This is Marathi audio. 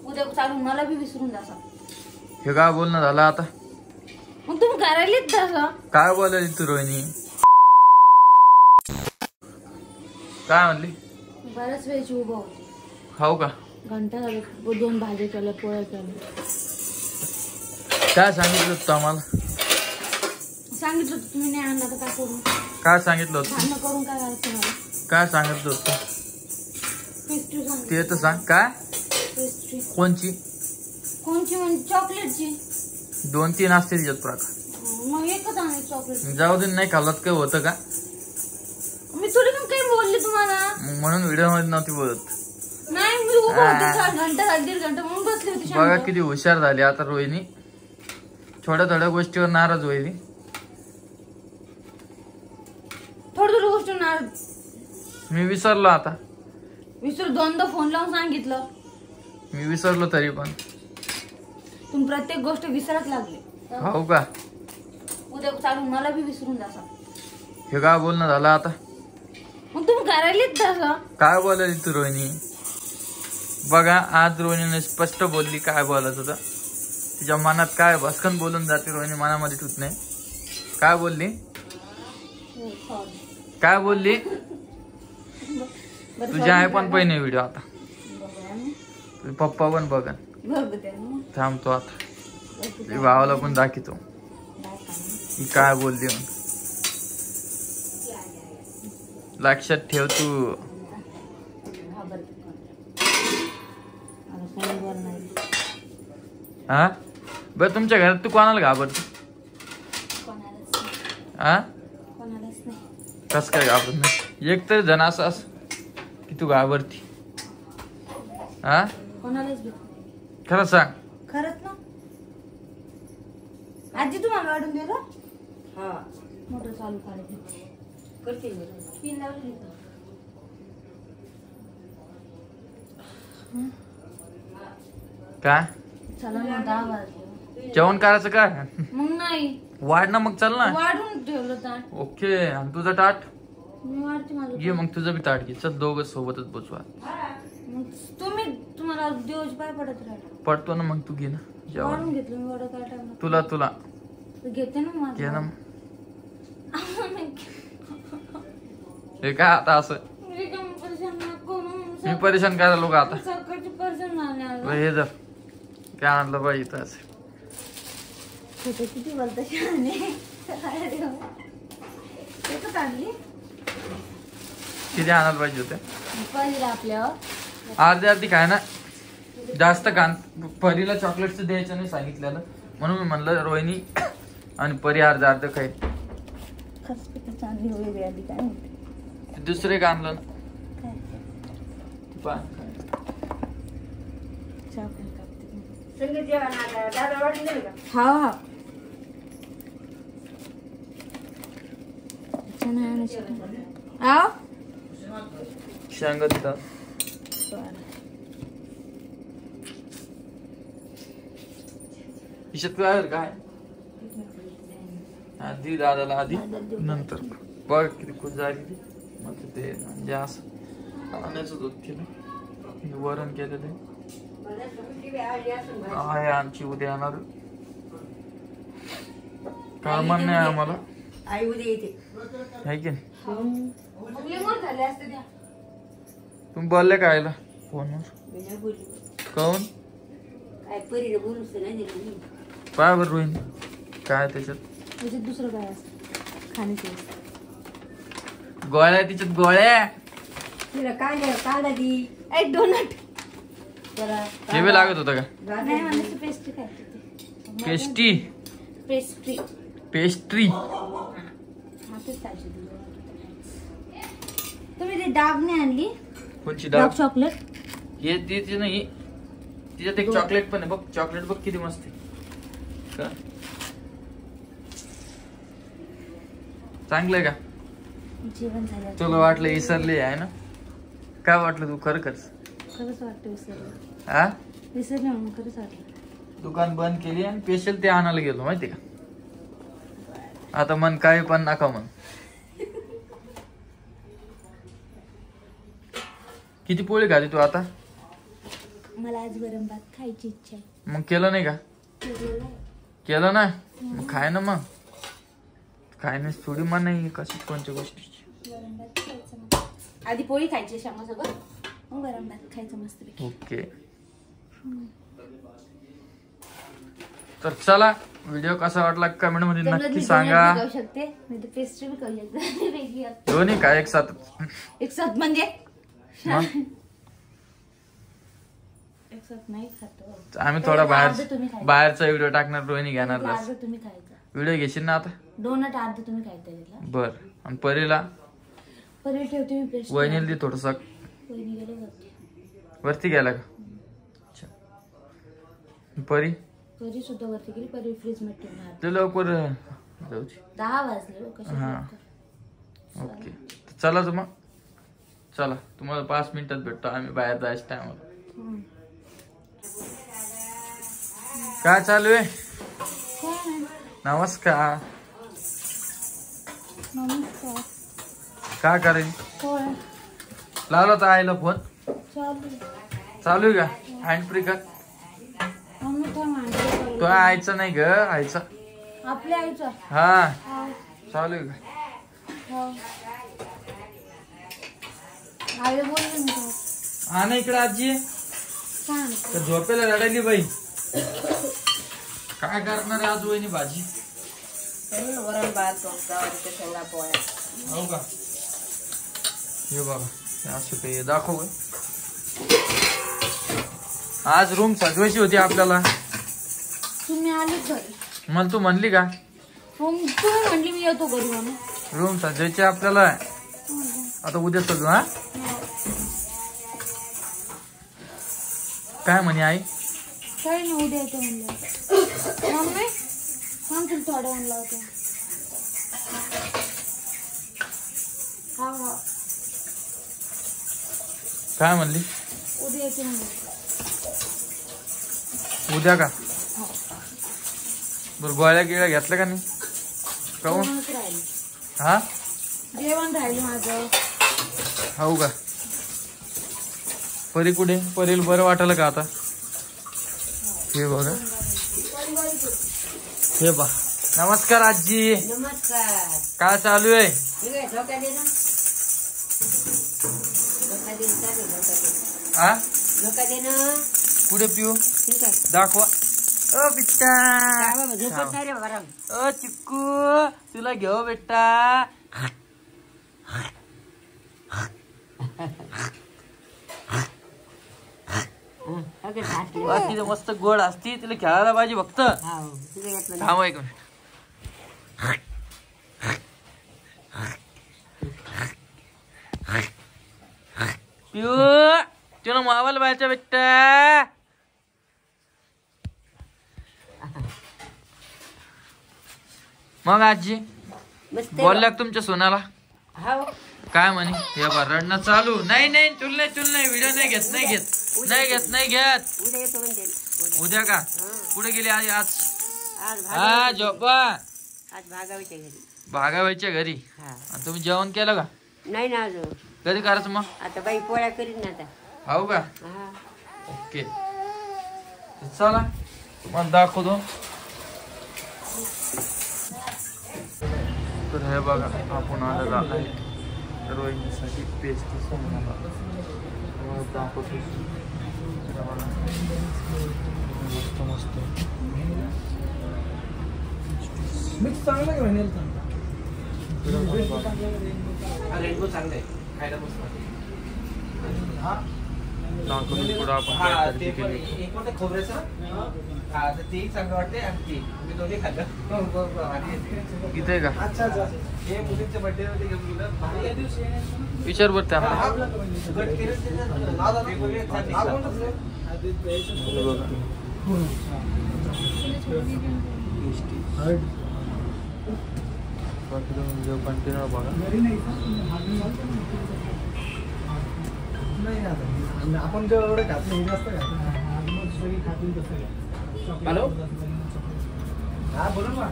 उद्या चालून मला बी विसरून जासा. हे काय बोलणं झालं आता? मग तुम्ही करायलीच तसं. काय बोलायली तू रोहिणी? काय म्हणली? बऱ्याच वेळची उभं होती. खाऊ का? घंटा झाली 2 भाज्या केल्या पोळ्या केल्या. काय सांगितलं होतं आम्हाला? सांगितलं होतं तुम्ही नाही आणला तर काय करू? काय सांगितलं होतं? भांडण करून काय करायचं मला? काय सांगितलं होतं? पेस्ट्री सांग. ते तर सांग. काय पेस्ट्री कोणची? कोणची म्हणजे चॉकलेटची. 2-3 असते तिच्यात प्रकार. मग एकच आणायची चॉकलेट. जाऊ दे, नाही खाल्लात काय होतं का? मी थोडी पण काही बोलले तुम्हाला. म्हणून व्हिडिओ मध्ये नव्हती बोलत. नाही मी उभं होते घंटा 1.5 घंटा म्हणून बसली होती. बघा किती हुशार झाली आता रोहिणी. थोड्या गोष्टीवर नाराज होईल. थोड्या गोष्टी नाराज. मी विसरलो आता. विसरू 2दा फोन लावून सांगितलं. मी विसरलो तरी पण. तुम्ही प्रत्येक गोष्ट विसरत लागले. हो का? उद्या चालून मला बी विसरून जासा. हे काय बोलणं झालं आता? मग तुम्ही करायलीच तसं. काय बोलायली तू रोहिणी? बघा आज रोहिणीने स्पष्ट बोलली काय बोलायचं होतं. तिच्या मनात काय भस्कन बोलून जाते रोहिणी, मनामध्ये ठेवत नाही. काय बोलली? काय बोलली? तुझ्या आहे पण पहिने व्हिडिओ आता. पप्पा पण बघा. थांबतो आता. भावाला पण दाखवतो ही काय बोलली. लक्षात ठेव तू. हा बर, तुमच्या घरात तू कोणाला घाबरते? हा कस काय घाबरत नाही? एक तरी जण असं की तू घाबरती. हा खरं सांग. खरंच ना? आजी तुम्हाला वाढून दिलं? हा मोटर चालू करते. पिन लावली का? काय चला ना 10 वाजले. जेवण करायचं काय? मग नाही वाढ ना मग. चल ना. वाढून ठेवलं ताट. ओके. आणि तुझं ताट मी वाढते माझं. घे मग तुझं बी ताट घे. चल दोघं सोबतच बसवा. मग तुम्हाला दिवस पाय पडत राहिला. पडतो ना मग. तू घे ना जेवण. वाढून घेतलं मी. वाढ काय टाइम तुला घेते ना माझं. घे ना. हे काय आता असं? मी परेशान करायला लोक आता. सकाळची पर्सन आले. हे जर काय आणलं पाहिजे तर असं किती बोलता आणली. किती आणायला पाहिजे होते? पनीर आपल्यावर अर्धी काय ना जास्त कान. परीला चॉकलेटचं द्यायचं नाही सांगितलेलं म्हणून मी म्हणलं रोहिणी आणि परी अर्ध खाईल. दुसरे का आणलं ना? हा शेंगा देतात. हिच्यात काय आधी दादाला आधी नंतर बघ किती खुश झाली ती. मग ते म्हणजे असं आणायचं दूध केलं. वरण केलेलं आहे आमची. उद्या येणार काय म्हण नाही आम्हाला. आई उद्या येते आहे की नाही? तुम्ही बोलले काय फोनवर? काऊन पाय बरं रोहिणी काय त्याच्यात दुसरं काय असतं खाण्याचं? गोळ्या तिच्यात गोळ्या. तिला काय एक डोनट हे बी लागत होतं का? नाही म्हणायचं पेस्ट्री खायची. पेस्ट्री पेस्ट्री पेस्ट्री तुम्ही ते डाब नाही आणली? कोणची डाब डाब? चॉकलेट. हे ती नाही. तिच्यात एक चॉकलेट पण आहे बघ. चॉकलेट बघ किती मस्त आहे. चांगलंय का? जेवण झालं. तुला वाटलं विसरली आहे ना? काय वाटलं तू? खरंच वाटतं विसरलं. हा विसरलं म्हणून खरंच वाटलं. दुकान बंद केली आणि स्पेशल ते आणायला गेलो माहिती का? आता मन काय पण नका मन. किती पोळी खाली तू आता? मला आज वरण भात खायची इच्छा आहे. मग केलं नाही का? केलं ना मग खाय ना. मग काय नाही थोडी मन नाही कशी कोणत्या गोष्टीची. वरण भात खायचं. आधी पोळी खायची शेंगासोबत मग वरण भात खायचं मस्त. ओके तर चला व्हिडिओ कसा वाटला कमेंट मध्ये नक्की सांगा. दोन्ही काय एक साथ म्हणजे एक साथ नाही खातो आम्ही. थोडा बाहेरचा व्हिडिओ टाकणार. रोहिणी घेणार तुम्ही खायचा व्हिडिओ घेशील ना आता. डोनट अर्ध तुम्ही खायचा. बर आणि परीला परी ठेवते मी पेस्ट. वहिनीला दे थोडस. वहिनी गेलो वरती गेला का? परी परी सुद्धा वरती गेली. परी फ्रीज मध्ये ठेवून ते लवकर जाऊची. 10 वाजले. हा ओके चला मग. चला तुम्हाला 5 मिनिटात भेटतो आम्ही बाहेर जायचं टायमाला. काय चालू आहे? नमस्कार. काय करेल? लावला तर आईला फोन. चालू आहे का? हँड फ्री कर. तो आईचा नाही ग आईचा. आपल्या आईचा. हा चालू आहे का? आईला बोलले ना. हा ना इकडे आजी. तर झोपेला रडायली बाई. काय करणार आज वहिनी भाजी? वरण भात शेंगा पोळ्या. हो का? हे बघा असं काही दाखव. आज रूम सजवायची होती आपल्याला. तुम्ही आले घरी. मला तू म्हणली का? तू म्हणली मी येतो घरी म्हणून. रूम सजवायची आपल्याला. आता उद्या सजू. हा काय म्हणे आई? काही नाही उद्या येतो म्हणलं. मम्मी सांग तुला थोडा आणला होता. हा काय म्हणली? उद्या येते म्हणलं. उद्या का? बरं गोळ्या गिळ्या घेतल्या का नाही? काहून? हा जेवण राहिलं माझं. हो का? परी कुठे? परीला बरं वाटलं का आता? हे बघा हे बा. नमस्कार आजी. नमस्कार. काय चालू आहे? हा कुठे पिऊ दाखवा. ओ बिट्टा. ओ चिक्कू तुला घेऊ बेटा. तिथे मस्त गोड असती. तिला खेळायला पाहिजे फक्त. थांब एक मिनिट. पिऊ तुला मोबाईल पाहायचा बेटा. मग आजी बोलल्या तुमच्या सोनाला? काय म्हणे? हे बा रडणं चालू. नाही नाही तुला नाही व्हिडिओ नाही घेत. उद्या का? कुठे गेली आज? हा झोपा. भागाबाईच्या घरी. तुम्ही जेवण केलं का? नाही ना अजून. कधी करायचं मग? आता बाई पोळ्या करीन ना आता. हो का? ओके चला मग दाखवतो. तर हे बघा आपण आलेला आहे रोहिणीसाठी पेस्ट दाखवतो. मस्त मस्त मिक्स चांगलं आहे. रेनबो चांगलं आहे खायला मस्त. पुढं आपण काय केली खोबऱ्याचं ते चांगलं वाटते. आणि मी दोन्ही खाल्लं. इथे का? अच्छा हे मुलींच्या बर्थडे मध्ये घेऊन गेलं. विचार बरं त्यांना. कंटिन्यू बघा. आपण जेव्हा एवढं खात नाही जास्त खातील तसं. हॅलो हा बोला ना.